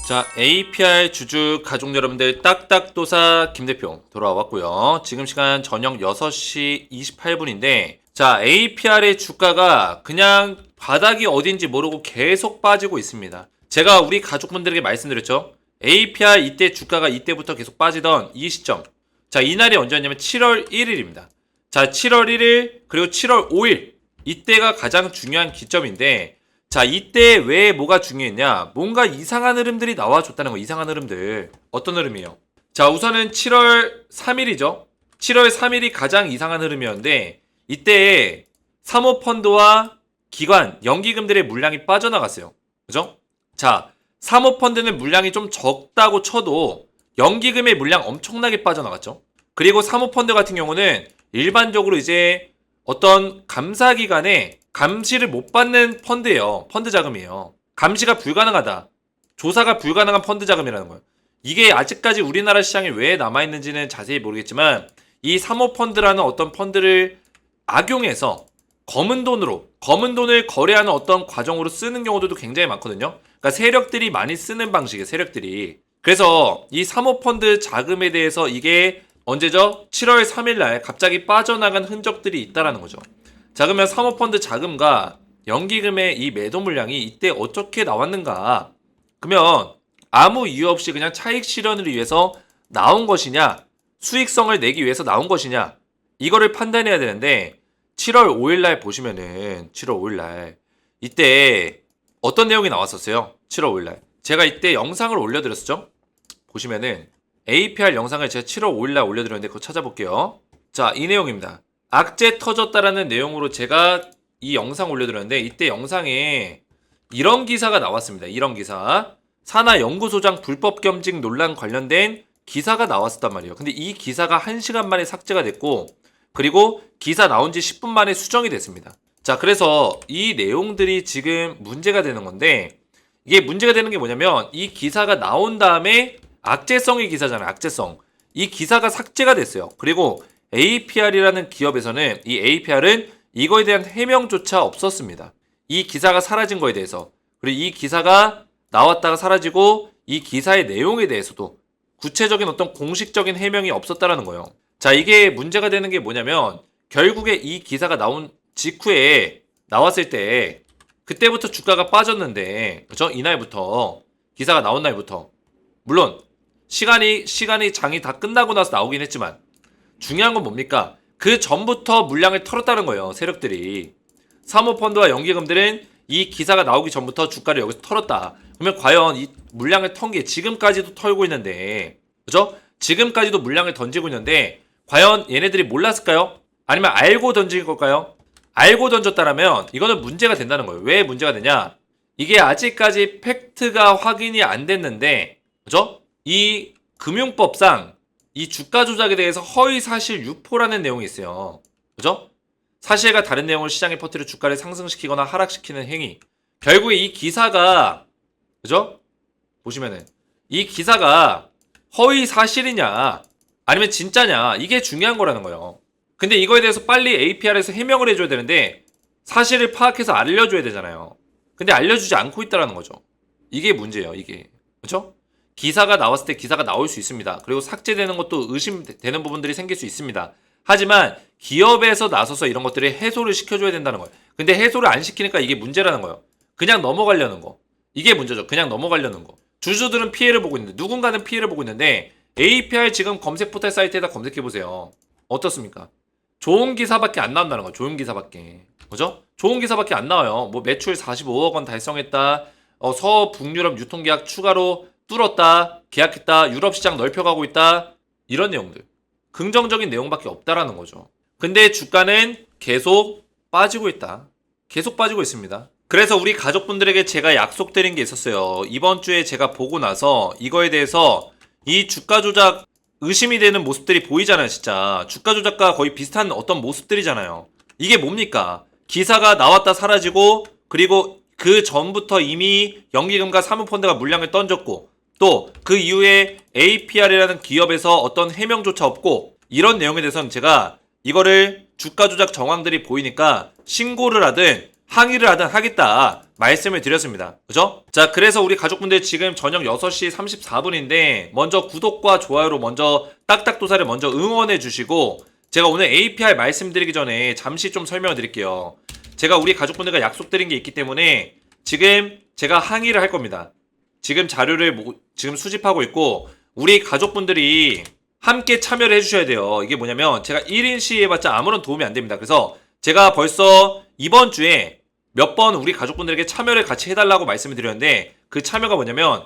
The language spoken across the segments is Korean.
자, APR 주주 가족 여러분들 딱딱도사 김대표 돌아왔고요. 지금 시간 저녁 6시 28분인데 자, APR의 주가가 그냥 바닥이 어딘지 모르고 계속 빠지고 있습니다. 제가 우리 가족분들에게 말씀드렸죠. APR 이때 주가가 이때부터 계속 빠지던 이 시점. 자, 이날이 언제였냐면 7월 1일입니다. 자, 7월 1일 그리고 7월 5일 이때가 가장 중요한 기점인데 자, 이때 왜 뭐가 중요했냐? 뭔가 이상한 흐름들이 나와줬다는 거. 이상한 흐름들. 어떤 흐름이에요? 자, 우선은 7월 3일이죠. 7월 3일이 가장 이상한 흐름이었는데 이때 사모펀드와 기관, 연기금들의 물량이 빠져나갔어요. 그죠? 자, 사모펀드는 물량이 좀 적다고 쳐도 연기금의 물량 엄청나게 빠져나갔죠. 그리고 사모펀드 같은 경우는 일반적으로 이제 어떤 감사기관에 감시를 못 받는 펀드예요. 펀드 자금이에요. 감시가 불가능하다. 조사가 불가능한 펀드 자금이라는 거예요. 이게 아직까지 우리나라 시장에 왜 남아있는지는 자세히 모르겠지만 이 사모펀드라는 어떤 펀드를 악용해서 검은 돈을 거래하는 어떤 과정으로 쓰는 경우들도 굉장히 많거든요. 그러니까 세력들이 많이 쓰는 방식이에요. 세력들이. 그래서 이 사모펀드 자금에 대해서 이게 언제죠? 7월 3일 날 갑자기 빠져나간 흔적들이 있다라는 거죠. 자, 그러면 사모펀드 자금과 연기금의 이 매도 물량이 이때 어떻게 나왔는가? 그러면 아무 이유 없이 그냥 차익 실현을 위해서 나온 것이냐? 수익성을 내기 위해서 나온 것이냐? 이거를 판단해야 되는데 7월 5일 날 보시면은 7월 5일 날 이때 어떤 내용이 나왔었어요? 7월 5일 날. 제가 이때 영상을 올려드렸었죠? 보시면은 APR 영상을 제가 7월 5일 날 올려드렸는데 그거 찾아볼게요. 자, 이 내용입니다. 악재 터졌다라는 내용으로 제가 이 영상 올려드렸는데 이때 영상에 이런 기사가 나왔습니다. 이런 기사. 산하연구소장 불법 겸직 논란 관련된 기사가 나왔었단 말이에요. 근데 이 기사가 1시간 만에 삭제가 됐고 그리고 기사 나온 지 10분 만에 수정이 됐습니다. 자, 그래서 이 내용들이 지금 문제가 되는 건데 이게 문제가 되는 게 뭐냐면 이 기사가 나온 다음에 악재성의 기사잖아요. 악재성. 이 기사가 삭제가 됐어요. 그리고 APR이라는 기업에서는 이 APR은 이거에 대한 해명조차 없었습니다. 이 기사가 사라진 거에 대해서. 그리고 이 기사가 나왔다가 사라지고 이 기사의 내용에 대해서도 구체적인 어떤 공식적인 해명이 없었다라는 거예요. 자, 이게 문제가 되는 게 뭐냐면 결국에 이 기사가 나온 직후에 나왔을 때 그때부터 주가가 빠졌는데 그렇죠? 이날부터 기사가 나온 날부터 물론 시간이 장이 다 끝나고 나서 나오긴 했지만 중요한 건 뭡니까? 그 전부터 물량을 털었다는 거예요. 세력들이. 사모펀드와 연기금들은 이 기사가 나오기 전부터 주가를 여기서 털었다. 그러면 과연 이 물량을 턴 게 지금까지도 털고 있는데 그죠? 지금까지도 물량을 던지고 있는데 과연 얘네들이 몰랐을까요? 아니면 알고 던진 걸까요? 알고 던졌다라면 이거는 문제가 된다는 거예요. 왜 문제가 되냐? 이게 아직까지 팩트가 확인이 안 됐는데 그죠? 이 금융법상 이 주가 조작에 대해서 허위사실 유포라는 내용이 있어요. 그죠? 사실과 다른 내용을 시장에 퍼뜨려 주가를 상승시키거나 하락시키는 행위. 결국에 이 기사가 그죠? 보시면은 이 기사가 허위사실이냐 아니면 진짜냐 이게 중요한 거라는 거예요. 근데 이거에 대해서 빨리 APR에서 해명을 해줘야 되는데 사실을 파악해서 알려줘야 되잖아요. 근데 알려주지 않고 있다는 거죠. 이게 문제예요. 이게. 그죠? 기사가 나왔을 때 기사가 나올 수 있습니다. 그리고 삭제되는 것도 의심되는 부분들이 생길 수 있습니다. 하지만 기업에서 나서서 이런 것들을 해소를 시켜줘야 된다는 거예요. 근데 해소를 안 시키니까 이게 문제라는 거예요. 그냥 넘어가려는 거. 이게 문제죠. 그냥 넘어가려는 거. 주주들은 피해를 보고 있는데 누군가는 피해를 보고 있는데 APR 지금 검색 포털 사이트에다 검색해보세요. 어떻습니까? 좋은 기사밖에 안 나온다는 거예요. 좋은 기사밖에. 그죠? 좋은 기사밖에 안 나와요. 뭐 매출 45억 원 달성했다. 서북유럽 유통계약 추가로 뚫었다, 계약했다, 유럽 시장 넓혀가고 있다 이런 내용들 긍정적인 내용밖에 없다라는 거죠. 근데 주가는 계속 빠지고 있다. 계속 빠지고 있습니다. 그래서 우리 가족분들에게 제가 약속드린 게 있었어요. 이번 주에 제가 보고 나서 이거에 대해서 이 주가 조작 의심이 되는 모습들이 보이잖아요. 진짜 주가 조작과 거의 비슷한 어떤 모습들이잖아요. 이게 뭡니까? 기사가 나왔다 사라지고 그리고 그 전부터 이미 연기금과 사모펀드가 물량을 던졌고 또 그 이후에 APR이라는 기업에서 어떤 해명조차 없고 이런 내용에 대해서는 제가 이거를 주가 조작 정황들이 보이니까 신고를 하든 항의를 하든 하겠다. 말씀을 드렸습니다. 그죠? 자, 그래서 우리 가족분들 지금 저녁 6시 34분인데 먼저 구독과 좋아요로 먼저 딱딱도사를 먼저 응원해 주시고 제가 오늘 APR 말씀드리기 전에 잠시 좀 설명을 드릴게요. 제가 우리 가족분들과 약속드린 게 있기 때문에 지금 제가 항의를 할 겁니다. 지금 자료를 지금 수집하고 있고 우리 가족분들이 함께 참여를 해주셔야 돼요. 이게 뭐냐면 제가 1인 시위해봤자 아무런 도움이 안 됩니다. 그래서 제가 벌써 이번 주에 몇 번 우리 가족분들에게 참여를 같이 해달라고 말씀을 드렸는데 그 참여가 뭐냐면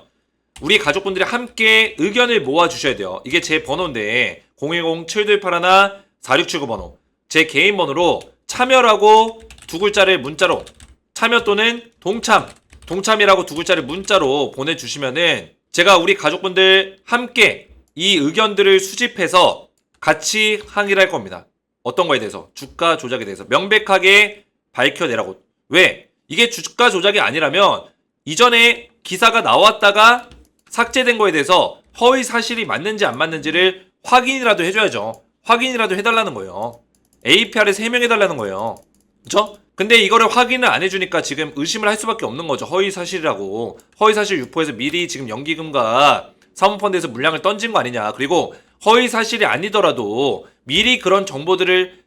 우리 가족분들이 함께 의견을 모아주셔야 돼요. 이게 제 번호인데 010-7281-4679 번호 제 개인 번호로 참여라고 두 글자를 문자로 참여 또는 동참이라고 두 글자를 문자로 보내주시면은 제가 우리 가족분들 함께 이 의견들을 수집해서 같이 항의를 할 겁니다. 어떤 거에 대해서? 주가 조작에 대해서 명백하게 밝혀내라고. 왜? 이게 주가 조작이 아니라면 이전에 기사가 나왔다가 삭제된 거에 대해서 허위 사실이 맞는지 안 맞는지를 확인이라도 해줘야죠. 확인이라도 해달라는 거예요. APR에서 해명해달라는 거예요. 그쵸? 근데 이거를 확인을 안 해주니까 지금 의심을 할 수밖에 없는 거죠. 허위 사실이라고. 허위 사실 유포해서 미리 지금 연기금과 사모펀드에서 물량을 던진 거 아니냐. 그리고 허위 사실이 아니더라도 미리 그런 정보들을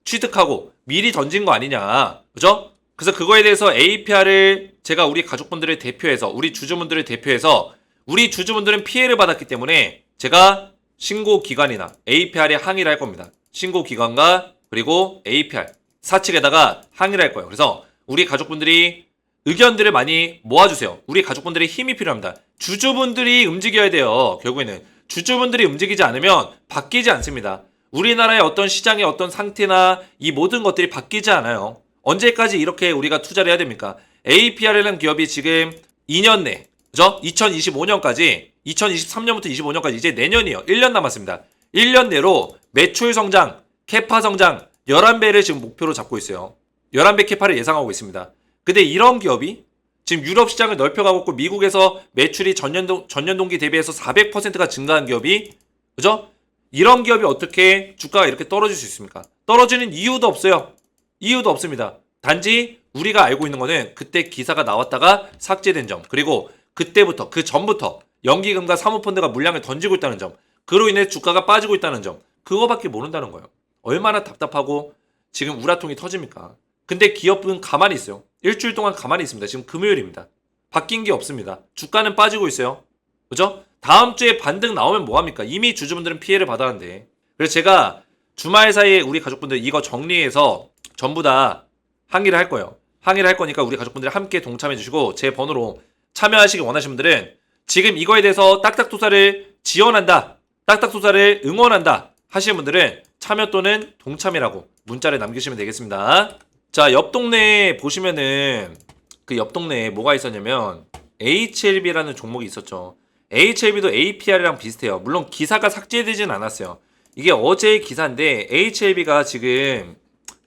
취득하고 미리 던진 거 아니냐. 그죠? 그래서 그거에 대해서 APR을 제가 우리 가족분들을 대표해서 우리 주주분들을 대표해서 우리 주주분들은 피해를 받았기 때문에 제가 신고기관이나 APR에 항의를 할 겁니다. 신고기관과 그리고 APR 사측에다가 항의를 할 거예요. 그래서 우리 가족분들이 의견들을 많이 모아주세요. 우리 가족분들의 힘이 필요합니다. 주주분들이 움직여야 돼요. 결국에는 주주분들이 움직이지 않으면 바뀌지 않습니다. 우리나라의 어떤 시장의 어떤 상태나 이 모든 것들이 바뀌지 않아요. 언제까지 이렇게 우리가 투자를 해야 됩니까? APR이라는 기업이 지금 2년 내, 그죠? 2025년까지, 2023년부터 25년까지 이제 내년이요. 1년 남았습니다. 1년 내로 매출 성장, 캐파 성장 11배를 지금 목표로 잡고 있어요. 11배 캐파를 예상하고 있습니다. 근데 이런 기업이 지금 유럽 시장을 넓혀가고 있고 미국에서 매출이 전년 동기 대비해서 400%가 증가한 기업이, 그죠? 이런 기업이 어떻게 주가가 이렇게 떨어질 수 있습니까? 떨어지는 이유도 없어요. 이유도 없습니다. 단지 우리가 알고 있는 거는 그때 기사가 나왔다가 삭제된 점, 그리고 그때부터 그 전부터 연기금과 사모펀드가 물량을 던지고 있다는 점, 그로 인해 주가가 빠지고 있다는 점, 그거밖에 모른다는 거예요. 얼마나 답답하고 지금 우라통이 터집니까? 근데 기업은 가만히 있어요. 일주일 동안 가만히 있습니다. 지금 금요일입니다. 바뀐 게 없습니다. 주가는 빠지고 있어요. 그죠? 다음 주에 반등 나오면 뭐합니까? 이미 주주분들은 피해를 받았는데. 그래서 제가 주말 사이에 우리 가족분들 이거 정리해서 전부 다 항의를 할 거예요. 항의를 할 거니까 우리 가족분들이 함께 동참해 주시고 제 번호로 참여하시기 원하시는 분들은 지금 이거에 대해서 딱딱투사를 지원한다, 딱딱투사를 응원한다 하시는 분들은 참여 또는 동참이라고 문자를 남기시면 되겠습니다. 자, 옆 동네에 보시면은 그 옆 동네에 뭐가 있었냐면 HLB라는 종목이 있었죠. HLB도 APR이랑 비슷해요. 물론 기사가 삭제되진 않았어요. 이게 어제의 기사인데 HLB가 지금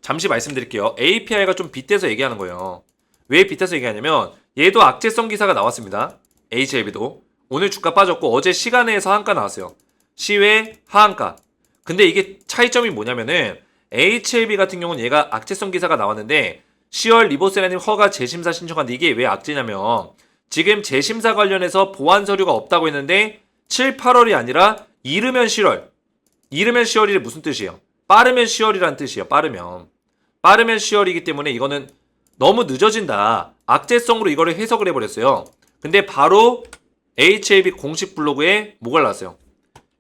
잠시 말씀드릴게요. APR가 좀 빗대서 얘기하는 거예요. 왜 빗대서 얘기하냐면 얘도 악재성 기사가 나왔습니다. HLB도 오늘 주가 빠졌고 어제 시간에서 하한가 나왔어요. 시외 하한가. 근데 이게 차이점이 뭐냐면은 HLB 같은 경우는 얘가 악재성 기사가 나왔는데 10월 리보세라님 허가 재심사 신청한데 이게 왜 악재냐면 지금 재심사 관련해서 보완 서류가 없다고 했는데 7, 8월이 아니라 이르면 10월. 이르면 10월이 무슨 뜻이에요? 빠르면 10월이라는 뜻이에요. 빠르면 10월이기 때문에 이거는 너무 늦어진다. 악재성으로 이거를 해석을 해버렸어요. 근데 바로 HLB 공식 블로그에 뭐가 나왔어요?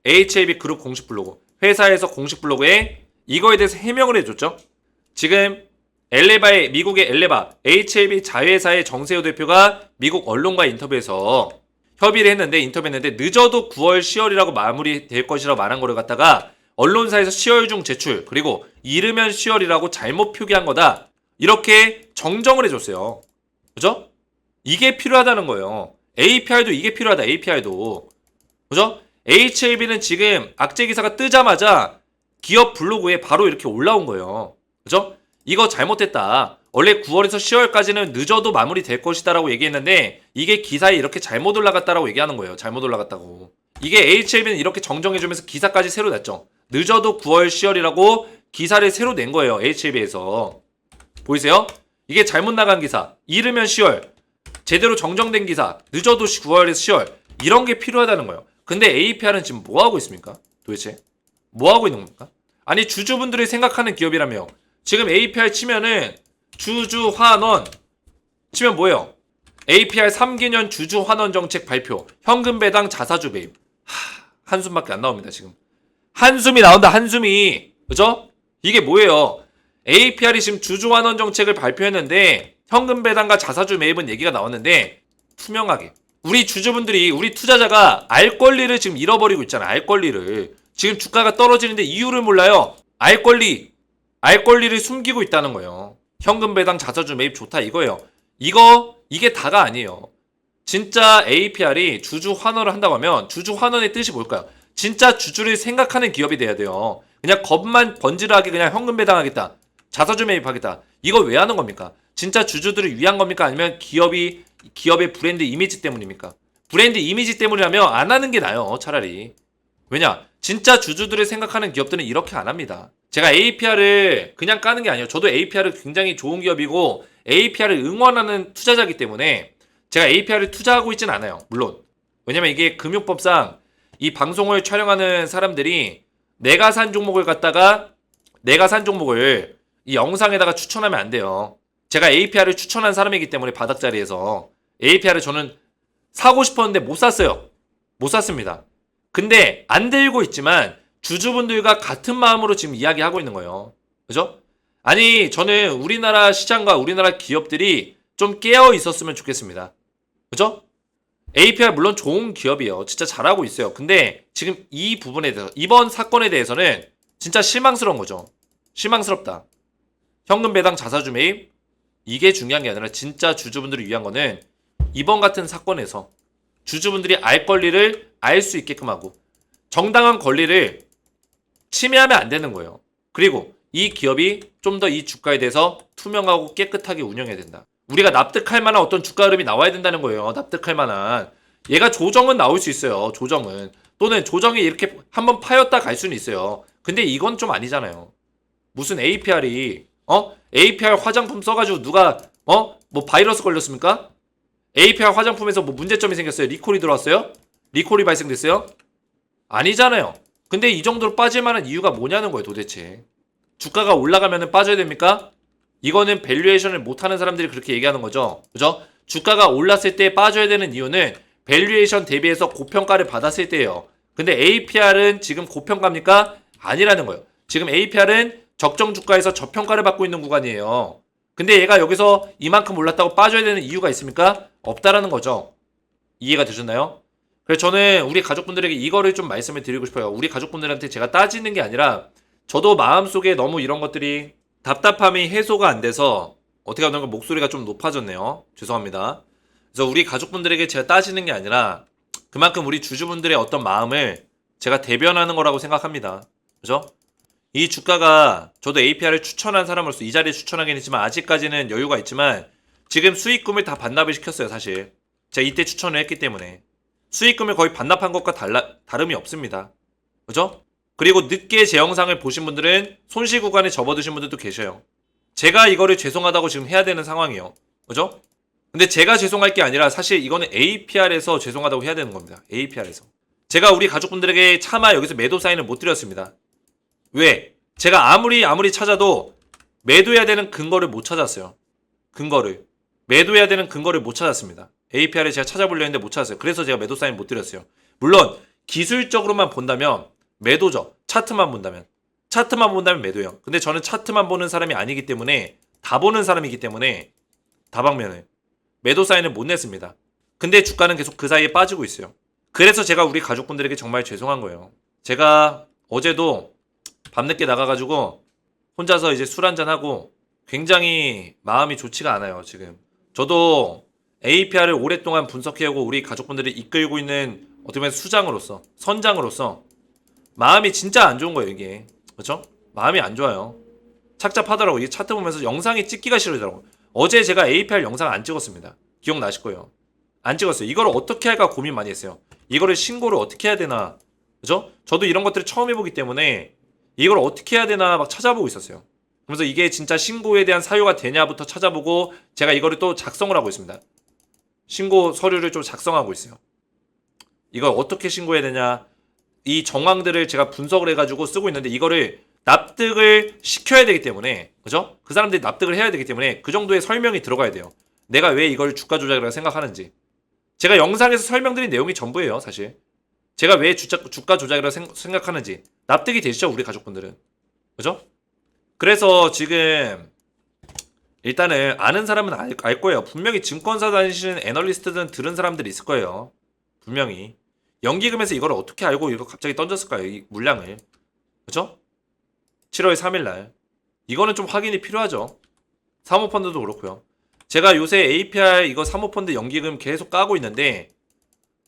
HLB 그룹 공식 블로그. 회사에서 공식 블로그에 이거에 대해서 해명을 해줬죠. 지금 미국의 엘레바 HLB 자회사의 정세호 대표가 미국 언론과 인터뷰에서 협의를 했는데 인터뷰했는데 늦어도 9월 10월이라고 마무리될 것이라고 말한 거를 갖다가 언론사에서 10월 중 제출 그리고 이르면 10월이라고 잘못 표기한 거다. 이렇게 정정을 해줬어요. 그죠? 이게 필요하다는 거예요. APR도 이게 필요하다. APR도. 그죠? HLB는 지금 악재 기사가 뜨자마자 기업 블로그에 바로 이렇게 올라온 거예요. 그죠? 이거 잘못됐다. 원래 9월에서 10월까지는 늦어도 마무리될 것이다 라고 얘기했는데 이게 기사에 이렇게 잘못 올라갔다라고 얘기하는 거예요. 잘못 올라갔다고. 이게 HLB는 이렇게 정정해주면서 기사까지 새로 냈죠. 늦어도 9월 10월이라고 기사를 새로 낸 거예요. HLB에서. 보이세요? 이게 잘못 나간 기사, 이르면 10월, 제대로 정정된 기사, 늦어도 9월에서 10월, 이런 게 필요하다는 거예요. 근데 APR은 지금 뭐 하고 있습니까? 도대체? 뭐 하고 있는 겁니까? 아니, 주주분들이 생각하는 기업이라며. 지금 APR 치면은 주주 환원 치면 뭐예요? APR 3개년 주주 환원 정책 발표, 현금 배당 자사주 매입. 한숨밖에 안 나옵니다, 지금. 한숨이 나온다, 한숨이. 그죠? 이게 뭐예요? APR이 지금 주주 환원 정책을 발표했는데 현금 배당과 자사주 매입은 얘기가 나왔는데 투명하게. 우리 주주분들이, 우리 투자자가 알 권리를 지금 잃어버리고 있잖아요. 알 권리를. 지금 주가가 떨어지는데 이유를 몰라요. 알 권리를 숨기고 있다는 거예요. 현금 배당 자사주 매입 좋다 이거예요. 이게 다가 아니에요. 진짜 APR이 주주 환원을 한다고 하면 주주 환원의 뜻이 뭘까요? 진짜 주주를 생각하는 기업이 돼야 돼요. 그냥 겁만 번지르하게 그냥 현금 배당하겠다, 자사주 매입하겠다, 이거 왜 하는 겁니까? 진짜 주주들을 위한 겁니까? 아니면 기업의 브랜드 이미지 때문입니까? 브랜드 이미지 때문이라면 안 하는 게 나아요, 차라리. 왜냐? 진짜 주주들을 생각하는 기업들은 이렇게 안 합니다. 제가 APR을 그냥 까는 게 아니에요. 저도 APR을 굉장히 좋은 기업이고 APR을 응원하는 투자자이기 때문에 제가 APR을 투자하고 있진 않아요. 물론. 왜냐면 이게 금융법상 이 방송을 촬영하는 사람들이 내가 산 종목을 이 영상에다가 추천하면 안 돼요. 제가 APR을 추천한 사람이기 때문에 바닥자리에서 APR을 저는 사고 싶었는데 못 샀어요. 못 샀습니다. 근데 안 들고 있지만 주주분들과 같은 마음으로 지금 이야기하고 있는 거예요. 그죠? 아니, 저는 우리나라 시장과 우리나라 기업들이 좀 깨어 있었으면 좋겠습니다. 그죠? APR 물론 좋은 기업이에요. 진짜 잘하고 있어요. 근데 지금 이 부분에 대해서, 이번 사건에 대해서는 진짜 실망스러운 거죠. 실망스럽다. 현금 배당 자사주 매입, 이게 중요한 게 아니라 진짜 주주분들을 위한 거는 이번 같은 사건에서 주주분들이 알 권리를 알 수 있게끔 하고 정당한 권리를 침해하면 안 되는 거예요. 그리고 이 기업이 좀 더 이 주가에 대해서 투명하고 깨끗하게 운영해야 된다. 우리가 납득할 만한 어떤 주가 흐름이 나와야 된다는 거예요. 납득할 만한. 얘가 조정은 나올 수 있어요. 조정은. 또는 조정이 이렇게 한번 파였다 갈 수는 있어요. 근데 이건 좀 아니잖아요. 무슨 APR 화장품 써가지고 누가 뭐 바이러스 걸렸습니까? APR 화장품에서 뭐 문제점이 생겼어요? 리콜이 들어왔어요? 리콜이 발생됐어요? 아니잖아요. 근데 이 정도로 빠질 만한 이유가 뭐냐는 거예요, 도대체. 주가가 올라가면 빠져야 됩니까? 이거는 밸류에이션을 못하는 사람들이 그렇게 얘기하는 거죠. 그죠? 주가가 올랐을 때 빠져야 되는 이유는 밸류에이션 대비해서 고평가를 받았을 때예요. 근데 APR은 지금 고평가입니까? 아니라는 거예요. 지금 APR은 적정 주가에서 저평가를 받고 있는 구간이에요. 근데 얘가 여기서 이만큼 올랐다고 빠져야 되는 이유가 있습니까? 없다라는 거죠. 이해가 되셨나요? 그래서 저는 우리 가족분들에게 이거를 좀 말씀을 드리고 싶어요. 우리 가족분들한테 제가 따지는 게 아니라 저도 마음속에 너무 이런 것들이 답답함이 해소가 안 돼서 어떻게 하면 목소리가 좀 높아졌네요. 죄송합니다. 그래서 우리 가족분들에게 제가 따지는 게 아니라 그만큼 우리 주주분들의 어떤 마음을 제가 대변하는 거라고 생각합니다. 그죠? 이 주가가 저도 APR을 추천한 사람으로서 이 자리에 추천하긴 했지만 아직까지는 여유가 있지만 지금 수익금을 다 반납을 시켰어요. 사실 제가 이때 추천을 했기 때문에 수익금을 거의 반납한 것과 다름이 없습니다. 그죠? 그리고 늦게 제 영상을 보신 분들은 손실 구간에 접어드신 분들도 계셔요. 제가 이거를 죄송하다고 지금 해야 되는 상황이에요. 그죠? 근데 제가 죄송할 게 아니라 사실 이거는 APR에서 죄송하다고 해야 되는 겁니다. APR에서. 제가 우리 가족분들에게 차마 여기서 매도 사인을 못 드렸습니다. 왜? 제가 아무리 찾아도 매도해야 되는 근거를 못 찾았어요. 매도해야 되는 근거를 못 찾았습니다. APR을 제가 찾아보려 했는데 못 찾았어요. 그래서 제가 매도 사인 못 드렸어요. 물론 기술적으로만 본다면 매도죠. 차트만 본다면 매도예요. 근데 저는 차트만 보는 사람이 아니기 때문에 다 보는 사람이기 때문에 다방면을 매도 사인을 못 냈습니다. 근데 주가는 계속 그 사이에 빠지고 있어요. 그래서 제가 우리 가족분들에게 정말 죄송한 거예요. 제가 어제도 밤늦게 나가가지고 혼자서 이제 술 한잔하고 굉장히 마음이 좋지가 않아요. 지금 저도 APR을 오랫동안 분석해오고 우리 가족분들이 이끌고 있는 어떻게 보면 선장으로서 마음이 진짜 안 좋은 거예요. 이게 그렇죠? 마음이 안 좋아요. 착잡하더라고. 이게 차트 보면서 영상이 찍기가 싫어지더라고. 어제 제가 APR 영상 안 찍었습니다. 기억나실 거예요. 안 찍었어요. 이걸 어떻게 할까 고민 많이 했어요. 이거를 신고를 어떻게 해야 되나. 그죠? 저도 이런 것들을 처음 해보기 때문에 이걸 어떻게 해야 되나 막 찾아보고 있었어요. 그래서 이게 진짜 신고에 대한 사유가 되냐부터 찾아보고 제가 이거를 또 작성을 하고 있습니다. 신고 서류를 좀 작성하고 있어요. 이걸 어떻게 신고해야 되냐, 이 정황들을 제가 분석을 해가지고 쓰고 있는데 이거를 납득을 시켜야 되기 때문에, 그죠? 그 사람들이 납득을 해야 되기 때문에 그 정도의 설명이 들어가야 돼요. 내가 왜 이걸 주가 조작이라고 생각하는지. 제가 영상에서 설명드린 내용이 전부예요, 사실. 제가 왜 주가 조작이라고 생각하는지 납득이 되시죠, 우리 가족분들은. 그죠? 그래서 지금 일단은 아는 사람은 알 거예요. 분명히 증권사 다니시는 애널리스트들은 들은 사람들이 있을 거예요. 분명히. 연기금에서 이걸 어떻게 알고 이거 갑자기 던졌을까요? 이 물량을. 그죠? 7월 3일날. 이거는 좀 확인이 필요하죠. 사모펀드도 그렇고요. 제가 요새 APR 이거 사모펀드 연기금 계속 까고 있는데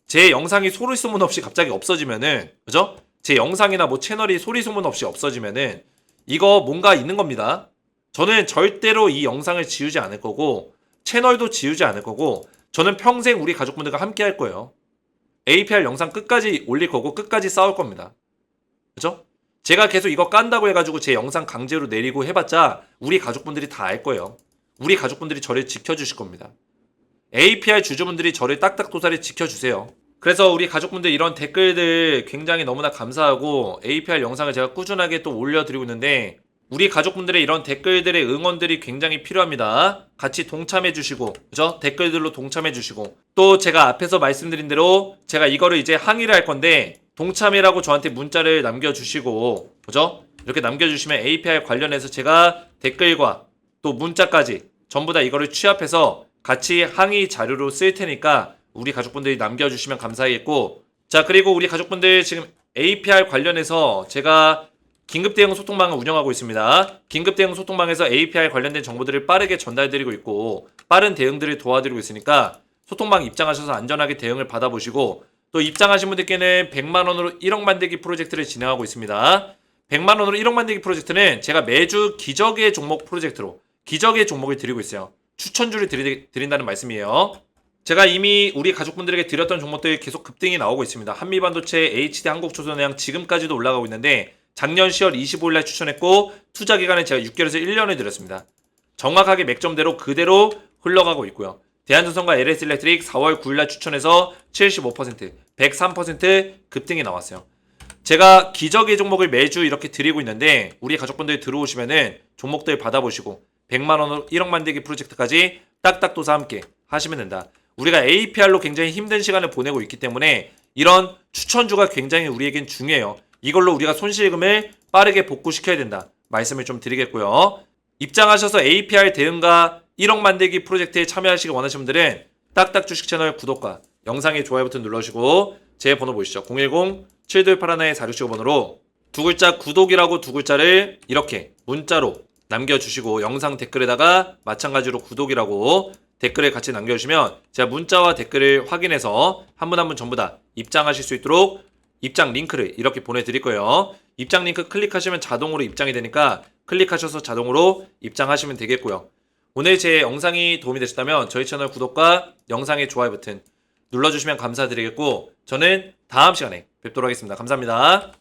제 영상이 소리 소문 없이 갑자기 없어지면은, 그죠? 제 영상이나 뭐 채널이 소리 소문 없이 없어지면은 이거 뭔가 있는 겁니다. 저는 절대로 이 영상을 지우지 않을 거고 채널도 지우지 않을 거고 저는 평생 우리 가족분들과 함께 할 거예요. APR 영상 끝까지 올릴 거고 끝까지 싸울 겁니다. 그죠? 제가 계속 이거 깐다고 해가지고 제 영상 강제로 내리고 해봤자 우리 가족분들이 다 알 거예요. 우리 가족분들이 저를 지켜주실 겁니다. APR 주주분들이 저를 딱딱도사를 지켜주세요. 그래서 우리 가족분들 이런 댓글들 굉장히 너무나 감사하고 APR 영상을 제가 꾸준하게 또 올려드리고 있는데 우리 가족분들의 이런 댓글들의 응원들이 굉장히 필요합니다. 같이 동참해주시고, 그죠? 댓글들로 동참해주시고, 또 제가 앞에서 말씀드린 대로 제가 이거를 이제 항의를 할 건데 동참이라고 저한테 문자를 남겨주시고, 그죠? 이렇게 남겨주시면 APR 관련해서 제가 댓글과 또 문자까지 전부 다 이거를 취합해서 같이 항의 자료로 쓸 테니까 우리 가족분들이 남겨주시면 감사하겠고, 자, 그리고 우리 가족분들 지금 APR 관련해서 제가 긴급대응 소통방을 운영하고 있습니다. 긴급대응 소통방에서 APR 관련된 정보들을 빠르게 전달드리고 있고 빠른 대응들을 도와드리고 있으니까 소통방 입장하셔서 안전하게 대응을 받아보시고, 또 입장하신 분들께는 100만원으로 1억 만들기 프로젝트를 진행하고 있습니다. 100만원으로 1억 만들기 프로젝트는 제가 매주 기적의 종목 프로젝트로 기적의 종목을 드리고 있어요. 추천주를 드린다는 말씀이에요. 제가 이미 우리 가족분들에게 드렸던 종목들 계속 급등이 나오고 있습니다. 한미반도체, HD 한국조선해양 지금까지도 올라가고 있는데 작년 10월 25일날 추천했고 투자 기간은 제가 6개월에서 1년을 드렸습니다. 정확하게 맥점대로 그대로 흘러가고 있고요. 대한전선과 LS일렉트릭 4월 9일날 추천해서 75%, 103% 급등이 나왔어요. 제가 기적의 종목을 매주 이렇게 드리고 있는데 우리 가족분들 들어오시면은 종목들 받아보시고 100만원으로 1억 만들기 프로젝트까지 딱딱도사 함께 하시면 된다. 우리가 APR로 굉장히 힘든 시간을 보내고 있기 때문에 이런 추천주가 굉장히 우리에겐 중요해요. 이걸로 우리가 손실금을 빠르게 복구시켜야 된다 말씀을 좀 드리겠고요. 입장하셔서 APR 대응과 1억 만들기 프로젝트에 참여하시기 원하시는 분들은 딱딱 주식 채널 구독과 영상의 좋아요 버튼 눌러주시고 제 번호 보이시죠? 010-7281-4615번으로 두 글자 구독이라고 두 글자를 이렇게 문자로 남겨주시고 영상 댓글에다가 마찬가지로 구독이라고 댓글을 같이 남겨주시면 제가 문자와 댓글을 확인해서 한 분 한 분 전부 다 입장하실 수 있도록 입장 링크를 이렇게 보내드릴 거예요. 입장 링크 클릭하시면 자동으로 입장이 되니까 클릭하셔서 자동으로 입장하시면 되겠고요. 오늘 제 영상이 도움이 되셨다면 저희 채널 구독과 영상의 좋아요 버튼 눌러주시면 감사드리겠고 저는 다음 시간에 뵙도록 하겠습니다. 감사합니다.